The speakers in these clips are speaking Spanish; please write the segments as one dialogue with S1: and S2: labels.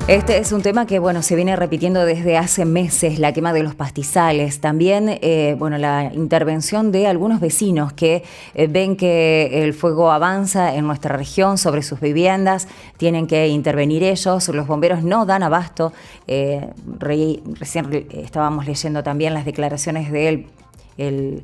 S1: Este es un tema que, se viene repitiendo desde hace meses, la quema de los pastizales. También, la intervención de algunos vecinos que ven que el fuego avanza en nuestra región sobre sus viviendas, tienen que intervenir ellos, los bomberos no dan abasto. Recién estábamos leyendo también las declaraciones de él, el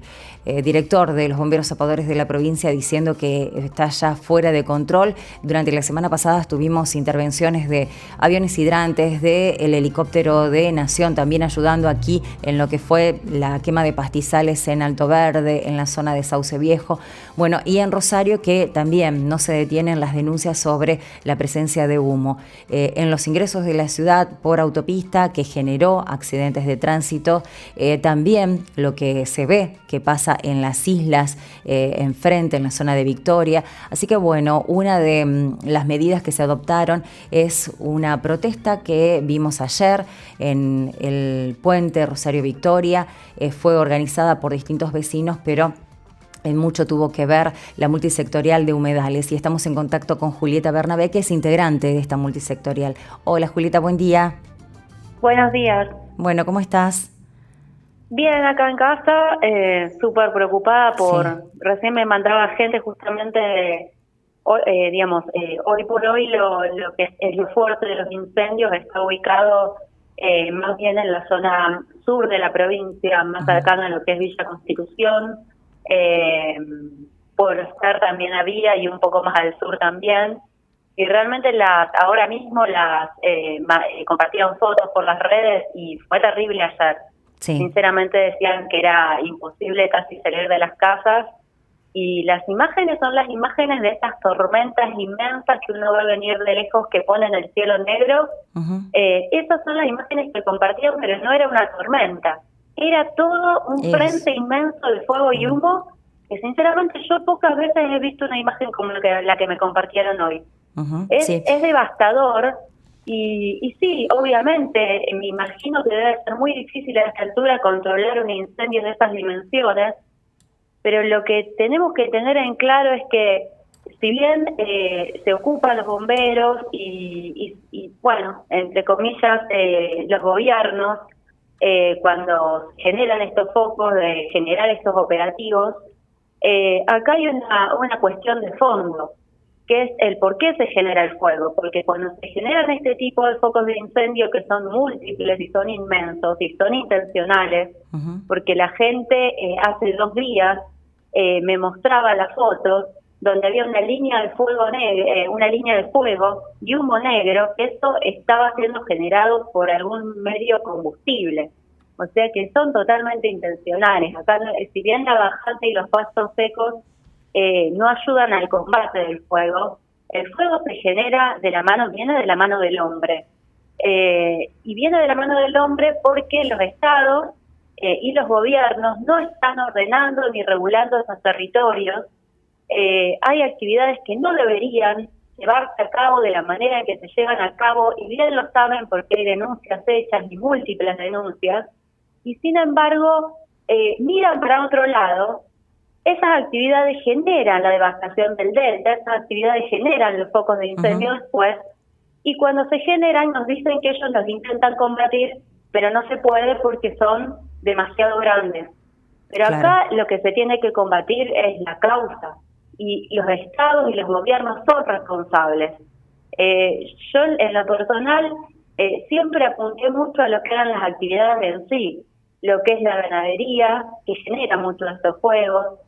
S1: director de los bomberos zapadores de la provincia, diciendo que está ya fuera de control. Durante la semana pasada tuvimos intervenciones de aviones hidrantes, del helicóptero de Nación, también ayudando aquí en lo que fue la quema de pastizales en Alto Verde, en la zona de Sauce Viejo. Bueno, y en Rosario, que también no se detienen las denuncias sobre la presencia de humo en los ingresos de la ciudad por autopista, que generó accidentes de tránsito. También lo que se ve que pasa en las islas, enfrente, en la zona de Victoria. Así que una de las medidas que se adoptaron es una protesta que vimos ayer en el puente Rosario-Victoria. Fue organizada por distintos vecinos, pero en mucho tuvo que ver la multisectorial de humedales, y estamos en contacto con Julieta Bernabé, que es integrante de esta multisectorial. Hola Julieta, buen día.
S2: Buenos días.
S1: Bueno, ¿cómo estás?
S2: Bien, acá en casa, súper preocupada recién me mandaba gente justamente, hoy por hoy lo que es el fuerte de los incendios está ubicado más bien en la zona sur de la provincia, más cercana a lo que es Villa Constitución, por estar también a Vía y un poco más al sur también. Y realmente ahora mismo compartieron fotos por las redes y fue terrible ayer.
S1: Sí.
S2: Sinceramente decían que era imposible casi salir de las casas, y las imágenes son las imágenes de estas tormentas inmensas que uno ve venir de lejos, que ponen el cielo negro. Esas son las imágenes que compartieron, pero no era una tormenta, era todo un frente inmenso de fuego y humo, que sinceramente yo pocas veces he visto una imagen como la que me compartieron hoy. Es devastador. Y sí, obviamente, me imagino que debe ser muy difícil a esta altura controlar un incendio de esas dimensiones, pero lo que tenemos que tener en claro es que, si bien se ocupan los bomberos y entre comillas, los gobiernos, cuando generan estos focos de generar estos operativos, acá hay una cuestión de fondo, que es el por qué se genera el fuego. Porque cuando se generan este tipo de focos de incendio, que son múltiples y son inmensos y son intencionales, porque la gente hace 2 días me mostraba las fotos donde había una línea de fuego y humo negro, que eso estaba siendo generado por algún medio combustible. O sea que son totalmente intencionales. Acá, si bien la bajante y los pastos secos no ayudan al combate del fuego, el fuego se genera viene de la mano del hombre. Y viene de la mano del hombre porque los estados y los gobiernos no están ordenando ni regulando esos territorios. Hay actividades que no deberían llevarse a cabo de la manera en que se llevan a cabo, y bien lo saben porque hay denuncias hechas y múltiples denuncias, y sin embargo miran para otro lado. Esas actividades generan la devastación del delta, esas actividades generan los focos de incendio después, y cuando se generan nos dicen que ellos los intentan combatir, pero no se puede porque son demasiado grandes. Pero acá lo que se tiene que combatir es la causa, y los estados y los gobiernos son responsables. Yo en lo personal siempre apunté mucho a lo que eran las actividades en sí, lo que es la ganadería, que genera mucho estos fuegos.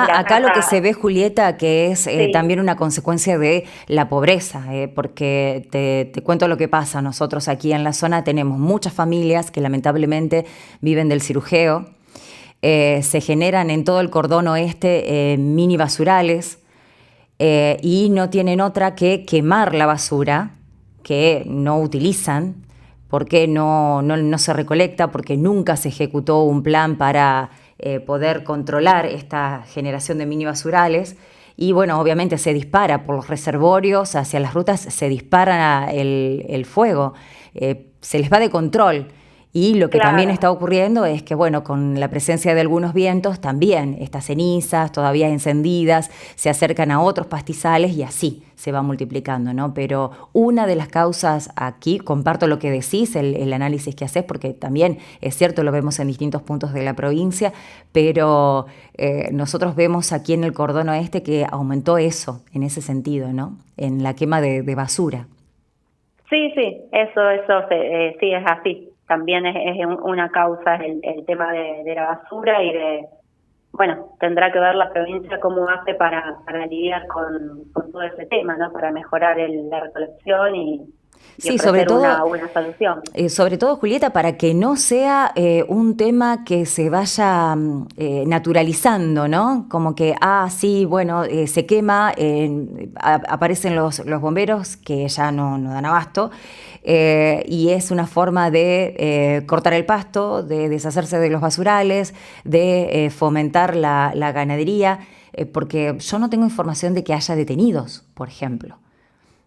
S1: Acá lo que se ve, Julieta, que es también una consecuencia de la pobreza, porque te cuento lo que pasa. Nosotros aquí en la zona tenemos muchas familias que lamentablemente viven del cirujeo. Se generan en todo el cordón oeste mini basurales, y no tienen otra que quemar la basura que no utilizan, porque no se recolecta, porque nunca se ejecutó un plan para poder controlar esta generación de mini basurales. Y obviamente se dispara por los reservorios hacia las rutas, se dispara el fuego, se les va de control. Y lo que
S2: Claro.
S1: también está ocurriendo es que, bueno, con la presencia de algunos vientos, también estas cenizas todavía encendidas se acercan a otros pastizales y así se va multiplicando, ¿no? Pero una de las causas aquí, comparto lo que decís, el análisis que haces, porque también es cierto, lo vemos en distintos puntos de la provincia, pero nosotros vemos aquí en el cordón oeste que aumentó eso, en ese sentido, ¿no? En la quema de basura.
S2: Sí, sí, sí es así. También es una causa el tema de la basura y bueno, tendrá que ver la provincia cómo hace para lidiar con todo ese tema, ¿no? Para mejorar la recolección y
S1: Sí, sobre
S2: ofrecer
S1: todo,
S2: una solución.
S1: sobre todo, Julieta, para que no sea un tema que se vaya naturalizando, ¿no? Como que, sí, bueno, se quema, aparecen los bomberos que ya no dan abasto, y es una forma de cortar el pasto, de deshacerse de los basurales, de fomentar la ganadería, porque yo no tengo información de que haya detenidos, por ejemplo.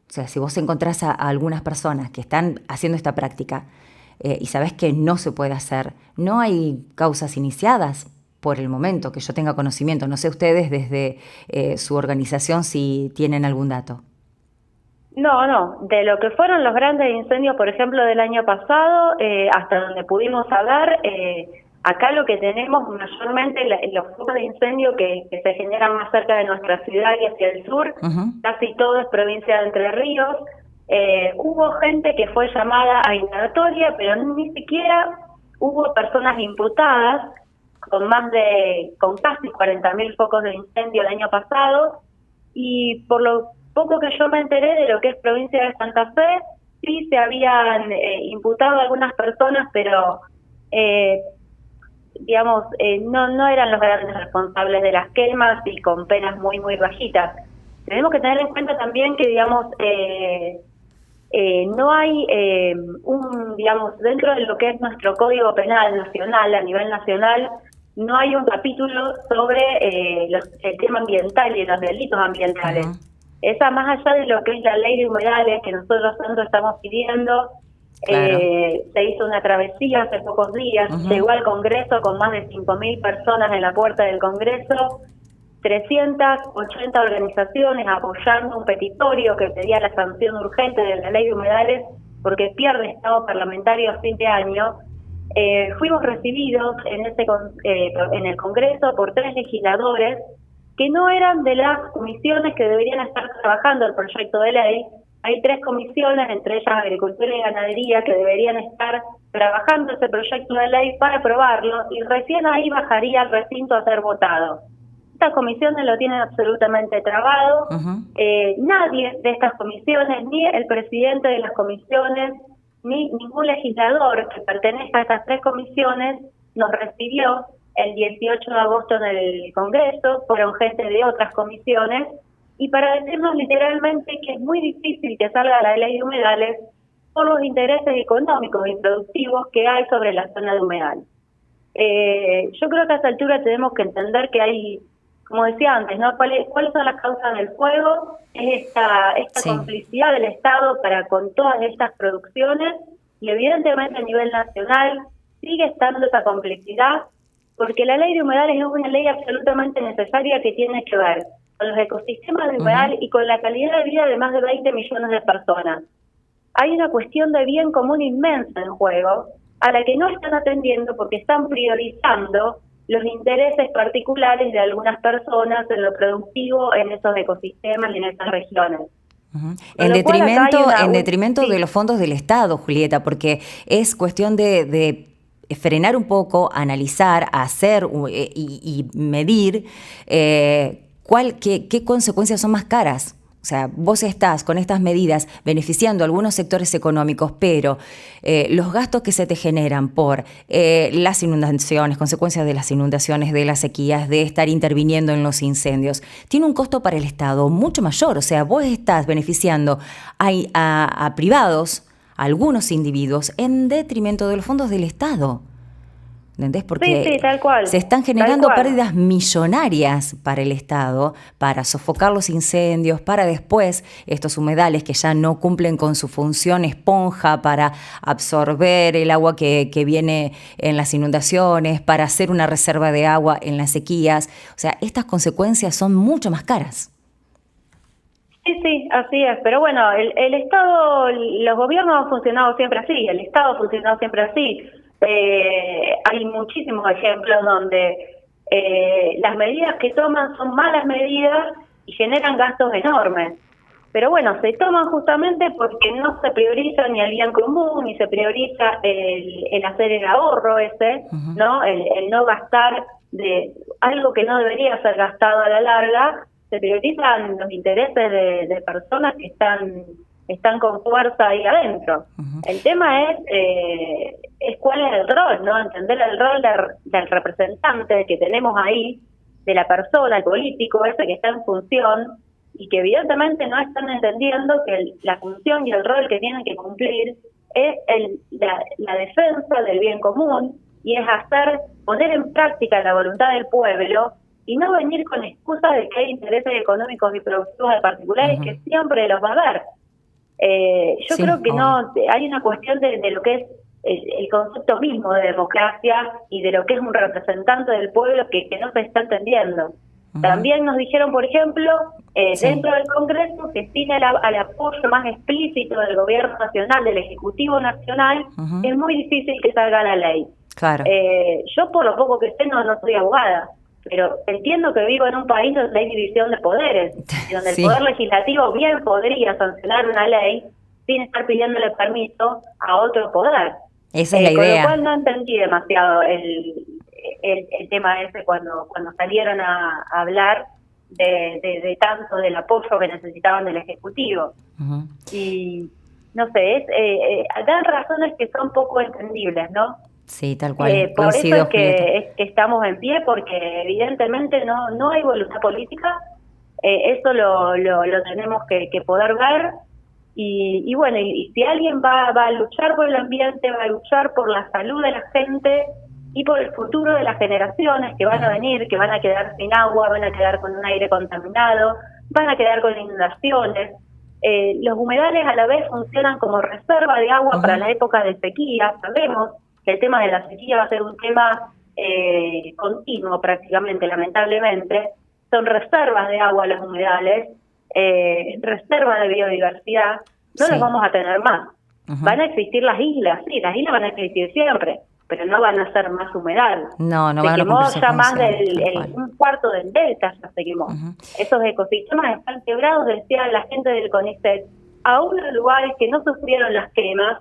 S1: O sea, si vos encontrás a algunas personas que están haciendo esta práctica y sabés que no se puede hacer, no hay causas iniciadas por el momento que yo tenga conocimiento. No sé ustedes desde su organización si tienen algún dato.
S2: No, de lo que fueron los grandes incendios, por ejemplo, del año pasado, hasta donde pudimos saber, acá lo que tenemos mayormente, los focos de incendio que se generan más cerca de nuestra ciudad y hacia el sur, casi todo es provincia de Entre Ríos. Hubo gente que fue llamada a indagatoria, pero ni siquiera hubo personas imputadas con casi 40.000 focos de incendio el año pasado, y por lo poco que yo me enteré de lo que es provincia de Santa Fe, sí se habían imputado algunas personas, pero no eran los grandes responsables de las quemas y con penas muy, muy bajitas. Tenemos que tener en cuenta también que, no hay dentro de lo que es nuestro Código Penal nacional, a nivel nacional, no hay un capítulo sobre el tema ambiental y los delitos ambientales. Esa, más allá de lo que es la ley de humedales que nosotros tanto estamos pidiendo, claro. Se hizo una travesía hace pocos días, llegó al Congreso con más de 5.000 personas en la puerta del Congreso, 380 organizaciones apoyando un petitorio que pedía la sanción urgente de la ley de humedales porque pierde estado parlamentario a fin de año. Fuimos recibidos en el Congreso por 3 legisladores que no eran de las comisiones que deberían estar trabajando el proyecto de ley. Hay 3 comisiones, entre ellas Agricultura y Ganadería, que deberían estar trabajando ese proyecto de ley para aprobarlo, y recién ahí bajaría al recinto a ser votado. Estas comisiones lo tienen absolutamente trabado. Nadie de estas comisiones, ni el presidente de las comisiones, ni ningún legislador que pertenezca a estas 3 comisiones nos recibió el 18 de agosto en el Congreso. Fueron gente de otras comisiones, y para decirnos literalmente que es muy difícil que salga la ley de humedales por los intereses económicos y productivos que hay sobre la zona de humedal. Yo creo que a esta altura tenemos que entender que hay, como decía antes, ¿no? ¿Cuáles son las causas del fuego? Es esta complicidad del Estado para con todas estas producciones, y evidentemente a nivel nacional sigue estando esa complicidad, porque la ley de humedales es una ley absolutamente necesaria que tiene que ver con los ecosistemas de humedal y con la calidad de vida de más de 20 millones de personas. Hay una cuestión de bien común inmensa en juego, a la que no están atendiendo porque están priorizando los intereses particulares de algunas personas en lo productivo en esos ecosistemas y en esas regiones.
S1: En detrimento de los fondos del Estado, Julieta, porque es cuestión de frenar un poco, analizar, hacer y medir qué consecuencias son más caras. O sea, vos estás con estas medidas beneficiando a algunos sectores económicos, pero los gastos que se te generan por las inundaciones, consecuencias de las inundaciones, de las sequías, de estar interviniendo en los incendios, tiene un costo para el Estado mucho mayor. O sea, vos estás beneficiando a privados, a algunos individuos, en detrimento de los fondos del Estado. ¿entendés?
S2: Sí,
S1: Porque
S2: tal cual.
S1: se están
S2: Tal
S1: generando
S2: cual.
S1: pérdidas millonarias para el Estado, para sofocar los incendios, para después estos humedales que ya no cumplen con su función esponja para absorber el agua que viene en las inundaciones, para hacer una reserva de agua en las sequías. O sea, estas consecuencias son mucho más caras.
S2: Sí, sí, así es. Pero bueno, el Estado, los gobiernos han funcionado siempre así, el Estado ha funcionado siempre así. Hay muchísimos ejemplos donde las medidas que toman son malas medidas y generan gastos enormes. Pero bueno, se toman justamente porque no se prioriza ni el bien común, ni se prioriza el hacer el ahorro ese,
S1: Uh-huh.
S2: ¿no? El no gastar de algo que no debería ser gastado a la larga. Se priorizan los intereses de personas que están con fuerza ahí adentro.
S1: Uh-huh.
S2: El tema es cuál es el rol, ¿no? Entender el rol del representante que tenemos ahí, de la persona, el político ese que está en función, y que evidentemente no están entendiendo que la función y el rol que tienen que cumplir es la defensa del bien común, y es poner en práctica la voluntad del pueblo, y no venir con excusas de que hay intereses económicos y productivos de particulares,
S1: Uh-huh.
S2: que siempre los va a haber. Yo
S1: Sí,
S2: creo que
S1: obvio.
S2: no, hay una cuestión de lo que es el concepto mismo de democracia y de lo que es un representante del pueblo que no se está entendiendo.
S1: Uh-huh.
S2: También nos dijeron, por ejemplo,
S1: Sí.
S2: dentro del Congreso, que sin al apoyo más explícito del Gobierno Nacional, del Ejecutivo Nacional,
S1: Uh-huh.
S2: es muy difícil que salga la ley.
S1: Claro.
S2: Yo, por lo poco que sé, no soy abogada, pero entiendo que vivo en un país donde hay división de poderes, y donde
S1: Sí.
S2: el Poder Legislativo bien podría sancionar una ley sin estar pidiéndole permiso a otro poder.
S1: Esa es la
S2: Con lo
S1: idea.
S2: cual no entendí demasiado el tema ese cuando salieron a hablar de tanto del apoyo que necesitaban del Ejecutivo.
S1: Uh-huh.
S2: Y no sé, dan razones que son poco entendibles, ¿no?
S1: Sí, tal cual.
S2: Por eso
S1: Coincido, Julieta.
S2: es que estamos en pie, porque evidentemente no hay voluntad política. Eso lo tenemos que poder ver. Y bueno, y si alguien va a luchar por el ambiente, va a luchar por la salud de la gente y por el futuro de las generaciones que van a venir, que van a quedar sin agua, van a quedar con un aire contaminado, van a quedar con inundaciones. Los humedales a la vez funcionan como reserva de agua
S1: Uh-huh.
S2: para la época de sequía. Sabemos que el tema de la sequía va a ser un tema continuo prácticamente, lamentablemente. Son reservas de agua los humedales, reservas de biodiversidad. No
S1: Sí.
S2: los vamos a tener más.
S1: Uh-huh.
S2: Van a existir las islas, sí, las islas van a existir siempre, pero no van a ser más humedal.
S1: No
S2: Se
S1: van a
S2: quemó
S1: cumplir su
S2: ya más
S1: función,
S2: un cuarto del delta, ya se quemó.
S1: Uh-huh.
S2: Esos ecosistemas están quebrados, decía la gente del CONICET. Aún los lugares que no sufrieron las quemas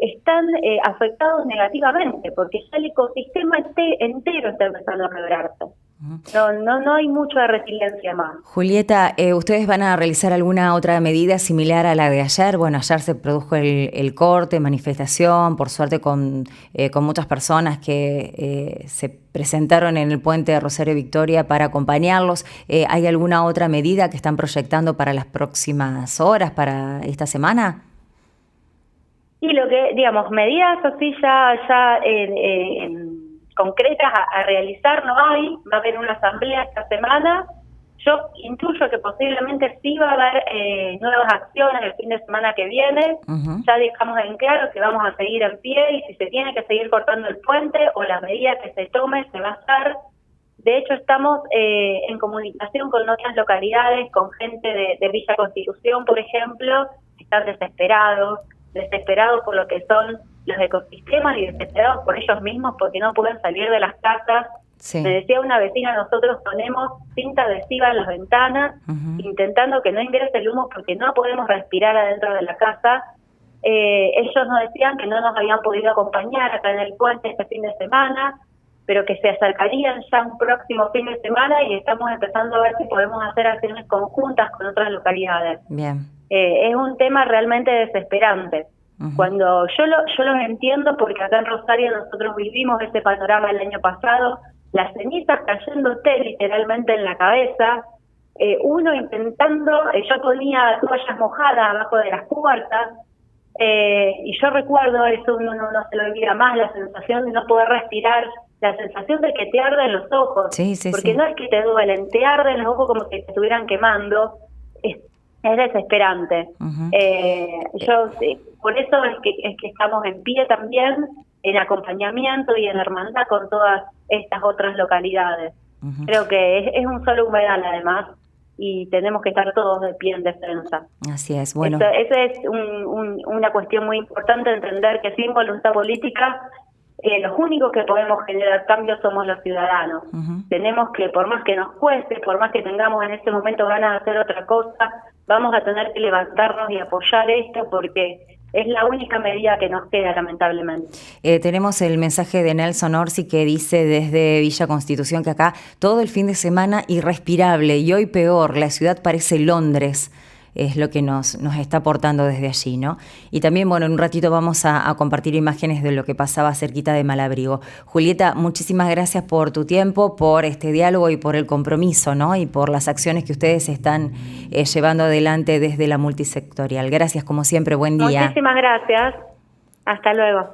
S2: están afectados negativamente, porque ya el ecosistema entero está empezando a quebrarse. No hay mucha resiliencia más.
S1: Julieta, ¿ustedes van a realizar alguna otra medida similar a la de ayer? Bueno, ayer se produjo el corte, manifestación, por suerte con muchas personas que se presentaron en el puente de Rosario Victoria para acompañarlos. ¿Hay alguna otra medida que están proyectando para las próximas horas, para esta semana?
S2: Y lo que, digamos, medidas así ya concretas a realizar no hay. Va a haber una asamblea esta semana. Yo intuyo que posiblemente sí va a haber nuevas acciones el fin de semana que viene.
S1: Uh-huh.
S2: Ya dejamos en claro que vamos a seguir en pie, y si se tiene que seguir cortando el puente o la medida que se tome se va a hacer. De hecho, estamos en comunicación con otras localidades, con gente de Villa Constitución, por ejemplo, que están desesperados por lo que son los ecosistemas y desesperados por ellos mismos porque no pueden salir de las casas.
S1: Sí.
S2: Me decía una vecina, nosotros ponemos cinta adhesiva en las ventanas,
S1: Uh-huh.
S2: intentando que no ingrese el humo porque no podemos respirar adentro de la casa. Ellos nos decían que no nos habían podido acompañar acá en el puente este fin de semana, pero que se acercarían ya un próximo fin de semana, y estamos empezando a ver si podemos hacer acciones conjuntas con otras localidades.
S1: Bien.
S2: Es un tema realmente desesperante.
S1: Uh-huh.
S2: Cuando yo los entiendo, porque acá en Rosario nosotros vivimos ese panorama el año pasado, las cenizas cayéndote literalmente en la cabeza, uno intentando, yo ponía toallas mojadas abajo de las puertas, Y yo recuerdo, eso uno no se lo olvida más, la sensación de no poder respirar, la sensación de que te arden los ojos,
S1: Sí, sí,
S2: porque
S1: sí.
S2: no es que te duelen, te arden los ojos como que te estuvieran quemando, es desesperante.
S1: Ujú.
S2: Por eso es que estamos en pie también, en acompañamiento y en hermandad con todas estas otras localidades.
S1: Ujú.
S2: Creo que es un solo humedal además, y tenemos que estar todos de pie en defensa.
S1: Así es, bueno.
S2: Eso es una cuestión muy importante, entender que sin voluntad política, los únicos que podemos generar cambios somos los ciudadanos.
S1: Ujú.
S2: Tenemos que, por más que nos cueste, por más que tengamos en este momento ganas de hacer otra cosa, vamos a tener que levantarnos y apoyar esto, porque es la única medida que nos queda, lamentablemente.
S1: Tenemos el mensaje de Nelson Orsi que dice desde Villa Constitución que acá todo el fin de semana irrespirable y hoy peor, la ciudad parece Londres, es lo que nos está aportando desde allí, ¿no? Y también, bueno, en un ratito vamos a compartir imágenes de lo que pasaba cerquita de Malabrigo. Julieta, muchísimas gracias por tu tiempo, por este diálogo y por el compromiso, ¿no? Y por las acciones que ustedes están llevando adelante desde la multisectorial. Gracias, como siempre, buen día.
S2: Muchísimas gracias. Hasta luego.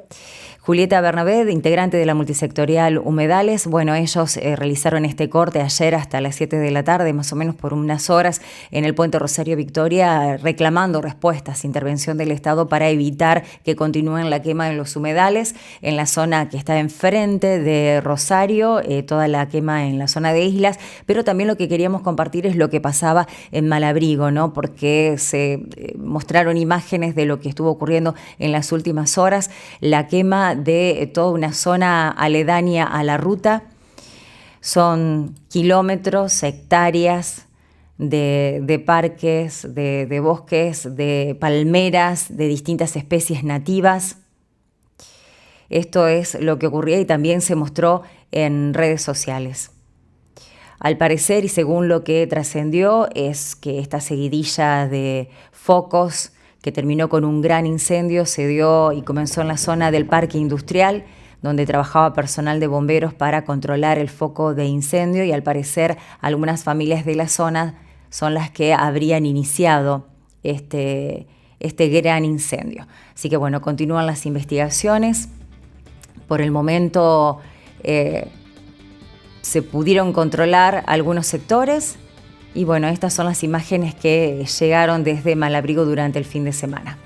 S1: Julieta Bernabé, integrante de la multisectorial Humedales, bueno, ellos realizaron este corte ayer hasta las 7 de la tarde, más o menos por unas horas, en el puente Rosario Victoria, reclamando respuestas, intervención del Estado para evitar que continúen la quema de los humedales en la zona que está enfrente de Rosario, toda la quema en la zona de Islas, pero también lo que queríamos compartir es lo que pasaba en Malabrigo, ¿no? Porque se mostraron imágenes de lo que estuvo ocurriendo en las últimas horas, la quema de toda una zona aledaña a la ruta. Son kilómetros, hectáreas de parques, de bosques, de palmeras, de distintas especies nativas. Esto es lo que ocurría y también se mostró en redes sociales. Al parecer, y según lo que trascendió, es que esta seguidilla de focos que terminó con un gran incendio se dio y comenzó en la zona del parque industrial, donde trabajaba personal de bomberos para controlar el foco de incendio, y al parecer algunas familias de la zona son las que habrían iniciado este gran incendio. Así que bueno, continúan las investigaciones. Por el momento se pudieron controlar algunos sectores y bueno, estas son las imágenes que llegaron desde Malabrigo durante el fin de semana.